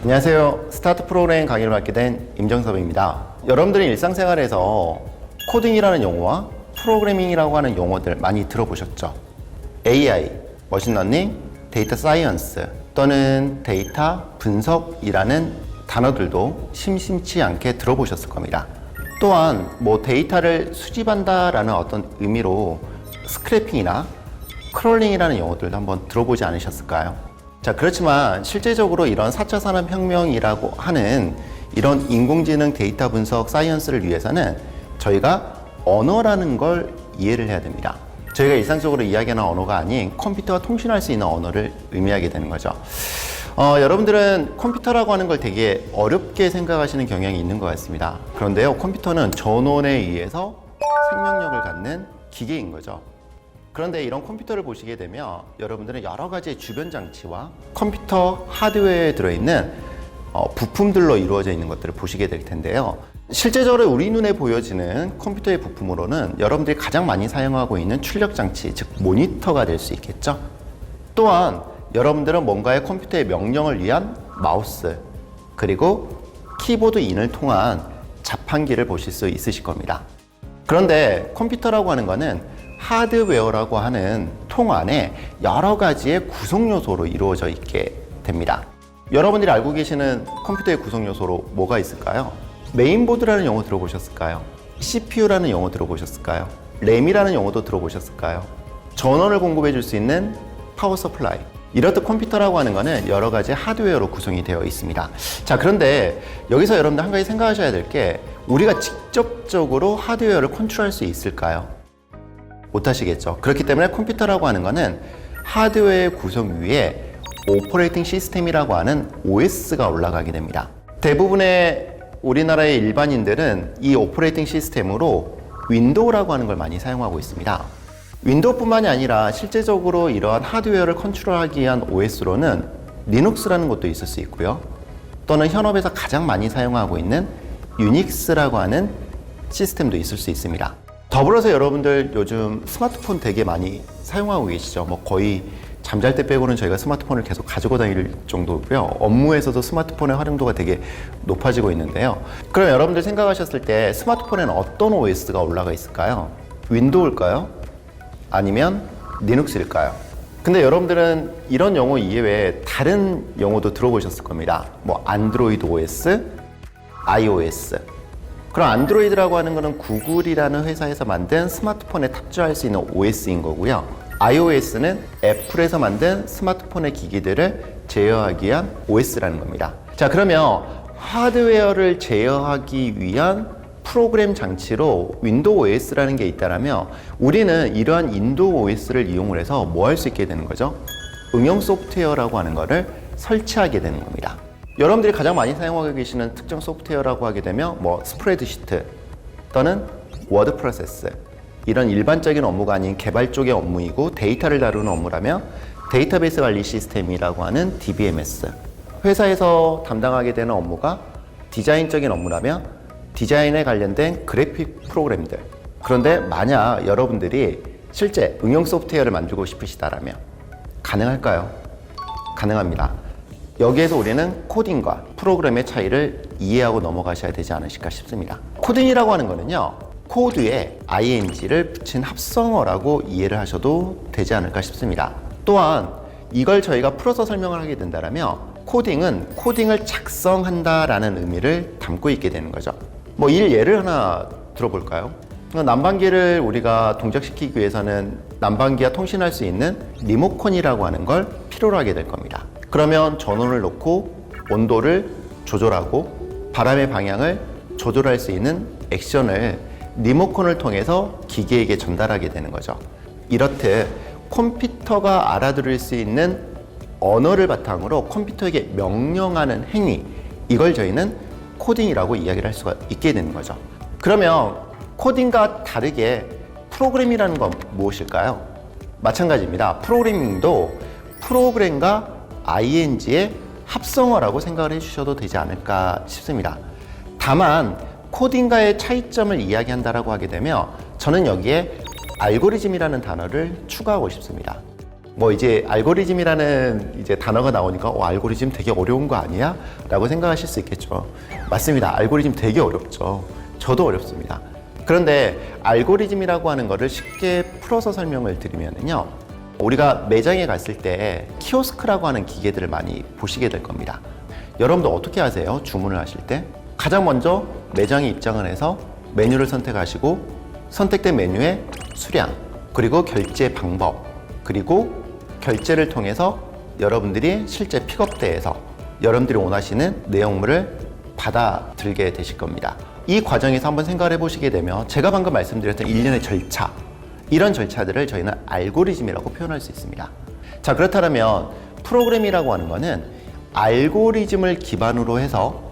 안녕하세요. 스타트 프로그래밍 강의를 맡게 된 임정섭입니다. 여러분들이 일상생활에서 코딩이라는 용어와 프로그래밍이라고 하는 용어들 많이 들어보셨죠? AI, 머신러닝, 데이터 사이언스 또는 데이터 분석이라는 단어들도 심심치 않게 들어보셨을 겁니다. 또한 데이터를 수집한다라는 어떤 의미로 스크래핑이나 크롤링이라는 용어들도 한번 들어보지 않으셨을까요? 자, 그렇지만 실제적으로 이런 4차 산업혁명이라고 하는 이런 인공지능 데이터 분석 사이언스를 위해서는 저희가 언어라는 걸 이해를 해야 됩니다. 저희가 일상적으로 이야기하는 언어가 아닌 컴퓨터와 통신할 수 있는 언어를 의미하게 되는 거죠. 여러분들은 컴퓨터라고 하는 걸 되게 어렵게 생각하시는 경향이 있는 것 같습니다. 그런데요, 컴퓨터는 전원에 의해서 생명력을 갖는 기계인 거죠. 그런데 이런 컴퓨터를 보시게 되면 여러분들은 여러 가지의 주변 장치와 컴퓨터 하드웨어에 들어있는 부품들로 이루어져 있는 것들을 보시게 될 텐데요. 실제적으로 우리 눈에 보여지는 컴퓨터의 부품으로는 여러분들이 가장 많이 사용하고 있는 출력 장치, 즉 모니터가 될 수 있겠죠. 또한 여러분들은 뭔가의 컴퓨터의 명령을 위한 마우스, 그리고 키보드 인을 통한 자판기를 보실 수 있으실 겁니다. 그런데 컴퓨터라고 하는 거는 하드웨어라고 하는 통 안에 여러 가지의 구성 요소로 이루어져 있게 됩니다. 여러분들이 알고 계시는 컴퓨터의 구성 요소로 뭐가 있을까요? 메인보드라는 용어 들어보셨을까요? CPU라는 용어 들어보셨을까요? 램이라는 용어도 들어보셨을까요? 전원을 공급해 줄 수 있는 파워 서플라이. 이렇듯 컴퓨터라고 하는 거는 여러 가지 하드웨어로 구성이 되어 있습니다. 자, 그런데 여기서 여러분들 한 가지 생각하셔야 될 게, 우리가 직접적으로 하드웨어를 컨트롤할 수 있을까요? 못 하시겠죠. 그렇기 때문에 컴퓨터라고 하는 거는 하드웨어의 구성 위에 오퍼레이팅 시스템이라고 하는 OS가 올라가게 됩니다. 대부분의 우리나라의 일반인들은 이 오퍼레이팅 시스템으로 윈도우라고 하는 걸 많이 사용하고 있습니다. 윈도우뿐만이 아니라 실제적으로 이러한 하드웨어를 컨트롤하기 위한 OS로는 리눅스라는 것도 있을 수 있고요. 또는 현업에서 가장 많이 사용하고 있는 유닉스라고 하는 시스템도 있을 수 있습니다. 더불어서 여러분들 요즘 스마트폰 되게 많이 사용하고 계시죠. 거의 잠잘 때 빼고는 저희가 스마트폰을 계속 가지고 다닐 정도고요. 업무에서도 스마트폰의 활용도가 되게 높아지고 있는데요. 그럼 여러분들 생각하셨을 때 스마트폰에는 어떤 OS가 올라가 있을까요? 윈도우일까요? 아니면 리눅스일까요? 근데 여러분들은 이런 용어 이외에 다른 용어도 들어보셨을 겁니다. 안드로이드 OS, iOS. 그럼 안드로이드라고 하는 거는 구글이라는 회사에서 만든 스마트폰에 탑재할 수 있는 OS인 거고요. iOS는 애플에서 만든 스마트폰의 기기들을 제어하기 위한 OS라는 겁니다. 자, 그러면 하드웨어를 제어하기 위한 프로그램 장치로 윈도우 OS라는 게 있다면 우리는 이러한 윈도우 OS를 이용을 해서 뭐 할 수 있게 되는 거죠? 응용 소프트웨어라고 하는 거를 설치하게 되는 겁니다. 여러분들이 가장 많이 사용하고 계시는 특정 소프트웨어라고 하게 되면 스프레드시트 또는 워드 프로세스, 이런 일반적인 업무가 아닌 개발 쪽의 업무이고 데이터를 다루는 업무라면 데이터베이스 관리 시스템이라고 하는 DBMS, 회사에서 담당하게 되는 업무가 디자인적인 업무라면 디자인에 관련된 그래픽 프로그램들. 그런데 만약 여러분들이 실제 응용 소프트웨어를 만들고 싶으시다라면 가능할까요? 가능합니다. 여기에서 우리는 코딩과 프로그램의 차이를 이해하고 넘어가셔야 되지 않으실까 싶습니다. 코딩이라고 하는 거는요, 코드에 ing를 붙인 합성어라고 이해를 하셔도 되지 않을까 싶습니다. 또한 이걸 저희가 풀어서 설명을 하게 된다면 코딩은 코딩을 작성한다라는 의미를 담고 있게 되는 거죠. 예를 하나 들어볼까요? 난방기를 우리가 동작시키기 위해서는 난방기와 통신할 수 있는 리모컨이라고 하는 걸 필요로 하게 될 겁니다. 그러면 전원을 놓고 온도를 조절하고 바람의 방향을 조절할 수 있는 액션을 리모컨을 통해서 기계에게 전달하게 되는 거죠. 이렇듯 컴퓨터가 알아들을 수 있는 언어를 바탕으로 컴퓨터에게 명령하는 행위, 이걸 저희는 코딩이라고 이야기를 할 수가 있게 되는 거죠. 그러면 코딩과 다르게 프로그램이라는 건 무엇일까요? 마찬가지입니다. 프로그래밍도 프로그램과 ing의 합성어라고 생각을 해주셔도 되지 않을까 싶습니다. 다만 코딩과의 차이점을 이야기한다라고 하게 되면 저는 여기에 알고리즘이라는 단어를 추가하고 싶습니다. 뭐 이제 알고리즘이라는 이제 단어가 나오니까 알고리즘 되게 어려운 거 아니야? 라고 생각하실 수 있겠죠. 맞습니다. 알고리즘 되게 어렵죠. 저도 어렵습니다. 그런데 알고리즘이라고 하는 거를 쉽게 풀어서 설명을 드리면요. 우리가 매장에 갔을 때 키오스크라고 하는 기계들을 많이 보시게 될 겁니다. 여러분도 어떻게 하세요? 주문을 하실 때? 가장 먼저 매장에 입장을 해서 메뉴를 선택하시고 선택된 메뉴의 수량, 그리고 결제 방법, 그리고 결제를 통해서 여러분들이 실제 픽업대에서 여러분들이 원하시는 내용물을 받아들게 되실 겁니다. 이 과정에서 한번 생각을 해보시게 되면 제가 방금 말씀드렸던 일련의 절차, 이런 절차들을 저희는 알고리즘이라고 표현할 수 있습니다. 자, 그렇다면 프로그램이라고 하는 거는 알고리즘을 기반으로 해서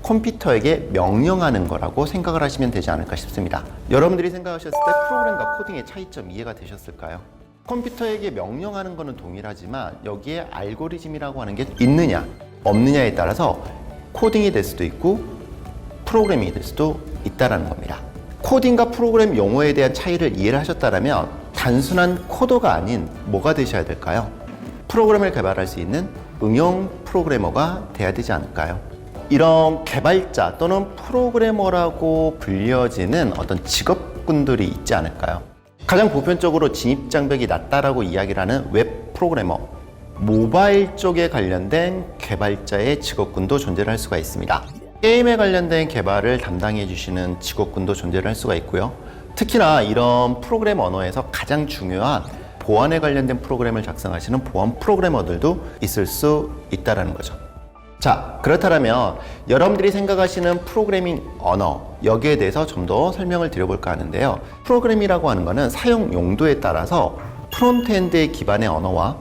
컴퓨터에게 명령하는 거라고 생각을 하시면 되지 않을까 싶습니다. 여러분들이 생각하셨을 때 프로그램과 코딩의 차이점 이해가 되셨을까요? 컴퓨터에게 명령하는 거는 동일하지만 여기에 알고리즘이라고 하는 게 있느냐 없느냐에 따라서 코딩이 될 수도 있고 프로그래밍이 될 수도 있다는 겁니다. 코딩과 프로그램 용어에 대한 차이를 이해를 하셨다면 단순한 코더가 아닌 뭐가 되셔야 될까요? 프로그램을 개발할 수 있는 응용 프로그래머가 돼야 되지 않을까요? 이런 개발자 또는 프로그래머라고 불려지는 어떤 직업군들이 있지 않을까요? 가장 보편적으로 진입장벽이 낮다라고 이야기를 하는 웹 프로그래머, 모바일 쪽에 관련된 개발자의 직업군도 존재를 할 수가 있습니다. 게임에 관련된 개발을 담당해 주시는 직업군도 존재를 할 수가 있고요. 특히나 이런 프로그램 언어에서 가장 중요한 보안에 관련된 프로그램을 작성하시는 보안 프로그래머들도 있을 수 있다는 거죠. 자, 그렇다면 여러분들이 생각하시는 프로그래밍 언어, 여기에 대해서 좀 더 설명을 드려볼까 하는데요. 프로그램이라고 하는 거는 사용 용도에 따라서 프론트엔드의 기반의 언어와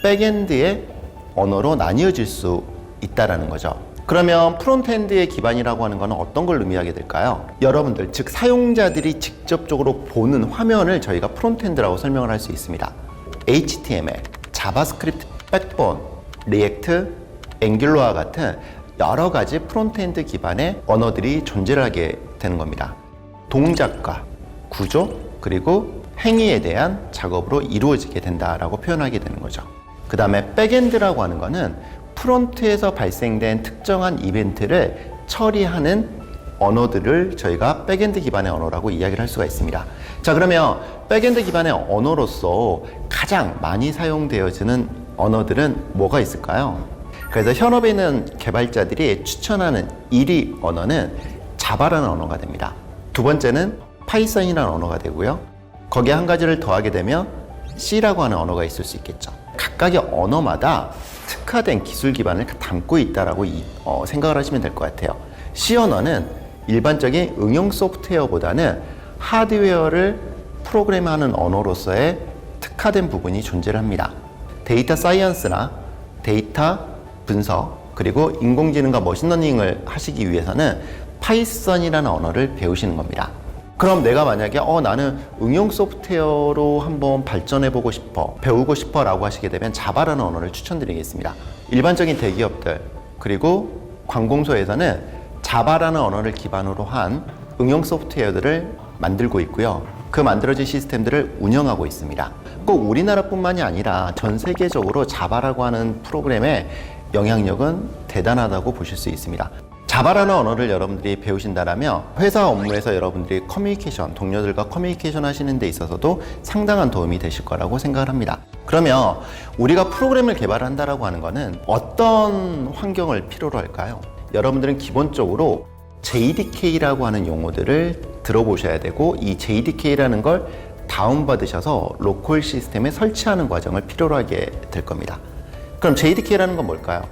백엔드의 언어로 나뉘어질 수 있다는 거죠. 그러면 프론트엔드의 기반이라고 하는 거는 어떤 걸 의미하게 될까요? 여러분들, 즉 사용자들이 직접적으로 보는 화면을 저희가 프론트엔드라고 설명을 할 수 있습니다. HTML, 자바스크립트, 백본, 리액트, 앵귤러와 같은 여러 가지 프론트엔드 기반의 언어들이 존재를 하게 되는 겁니다. 동작과 구조, 그리고 행위에 대한 작업으로 이루어지게 된다라고 표현하게 되는 거죠. 그 다음에 백엔드라고 하는 거는 프론트에서 발생된 특정한 이벤트를 처리하는 언어들을 저희가 백엔드 기반의 언어라고 이야기를 할 수가 있습니다. 자, 그러면 백엔드 기반의 언어로서 가장 많이 사용되어지는 언어들은 뭐가 있을까요? 그래서 현업에 있는 개발자들이 추천하는 1위 언어는 자바라는 언어가 됩니다. 두 번째는 파이썬이라는 언어가 되고요. 거기에 한 가지를 더하게 되면 C라고 하는 언어가 있을 수 있겠죠. 각각의 언어마다 특화된 기술 기반을 담고 있다라고 생각을 하시면 될 것 같아요. C 언어는 일반적인 응용 소프트웨어보다는 하드웨어를 프로그램하는 언어로서의 특화된 부분이 존재를 합니다. 데이터 사이언스나 데이터 분석, 그리고 인공지능과 머신러닝을 하시기 위해서는 파이썬이라는 언어를 배우시는 겁니다. 그럼 내가 만약에 나는 응용 소프트웨어로 한번 발전해보고 싶어, 배우고 싶어 라고 하시게 되면 자바라는 언어를 추천드리겠습니다. 일반적인 대기업들, 그리고 관공서에서는 자바라는 언어를 기반으로 한 응용 소프트웨어들을 만들고 있고요. 그 만들어진 시스템들을 운영하고 있습니다. 꼭 우리나라뿐만이 아니라 전 세계적으로 자바라고 하는 프로그램의 영향력은 대단하다고 보실 수 있습니다. 자바라는 언어를 여러분들이 배우신다면 회사 업무에서 여러분들이 커뮤니케이션, 동료들과 커뮤니케이션 하시는 데 있어서도 상당한 도움이 되실 거라고 생각을 합니다. 그러면 우리가 프로그램을 개발한다라고 하는 거는 어떤 환경을 필요로 할까요? 여러분들은 기본적으로 JDK라고 하는 용어들을 들어보셔야 되고, 이 JDK라는 걸 다운받으셔서 로컬 시스템에 설치하는 과정을 필요로 하게 될 겁니다. 그럼 JDK라는 건 뭘까요?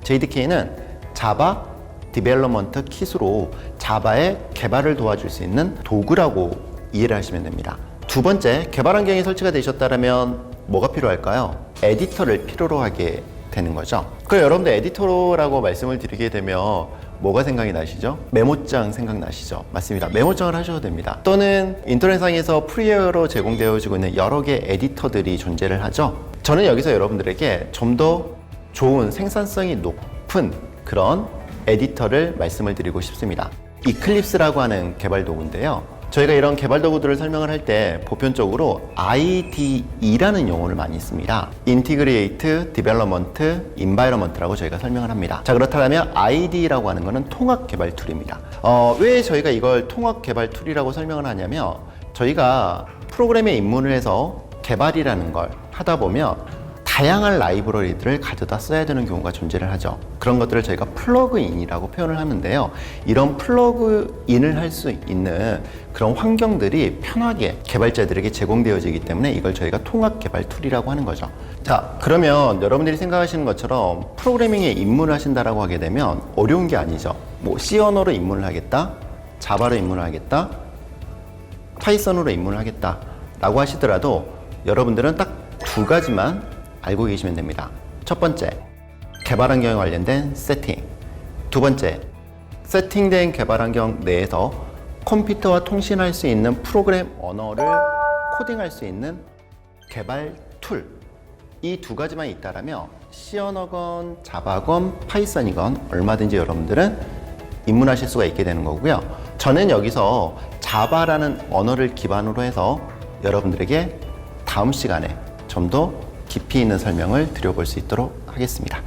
JDK는 자바 디벨롭먼트 킷으로 자바의 개발을 도와줄 수 있는 도구라고 이해를 하시면 됩니다. 두 번째, 개발 환경이 설치가 되셨다면 뭐가 필요할까요? 에디터를 필요로 하게 되는 거죠. 그럼 여러분들 에디터라고 말씀을 드리게 되면 뭐가 생각이 나시죠? 메모장 생각나시죠? 맞습니다. 메모장을 하셔도 됩니다. 또는 인터넷상에서 프리웨어로 제공되어지고 있는 여러 개의 에디터들이 존재를 하죠. 저는 여기서 여러분들에게 좀 더 좋은 생산성이 높은 그런 에디터를 말씀을 드리고 싶습니다. 이클립스라고 하는 개발 도구인데요. 저희가 이런 개발 도구들을 설명을 할 때 보편적으로 IDE라는 용어를 많이 씁니다. Integrate Development Environment라고 저희가 설명을 합니다. 자, 그렇다면 IDE라고 하는 것은 통합 개발 툴입니다. 왜 저희가 이걸 통합 개발 툴이라고 설명을 하냐면 저희가 프로그램에 입문을 해서 개발이라는 걸 하다 보면 다양한 라이브러리들을 가져다 써야 되는 경우가 존재를 하죠. 그런 것들을 저희가 플러그인이라고 표현을 하는데요. 이런 플러그인을 할 수 있는 그런 환경들이 편하게 개발자들에게 제공되어지기 때문에 이걸 저희가 통합 개발 툴이라고 하는 거죠. 자, 그러면 여러분들이 생각하시는 것처럼 프로그래밍에 입문을 하신다라고 하게 되면 어려운 게 아니죠. 뭐 C 언어로 입문을 하겠다, 자바로 입문을 하겠다, 파이썬으로 입문을 하겠다 라고 하시더라도 여러분들은 딱 두 가지만 알고 계시면 됩니다. 첫 번째, 개발 환경에 관련된 세팅. 두 번째, 세팅된 개발 환경 내에서 컴퓨터와 통신할 수 있는 프로그램 언어를 코딩할 수 있는 개발 툴. 이 두 가지만 있다라면 C 언어건 자바건 파이썬이건 얼마든지 여러분들은 입문하실 수가 있게 되는 거고요. 저는 여기서 자바라는 언어를 기반으로 해서 여러분들에게 다음 시간에 좀 더 깊이 있는 설명을 드려볼 수 있도록 하겠습니다.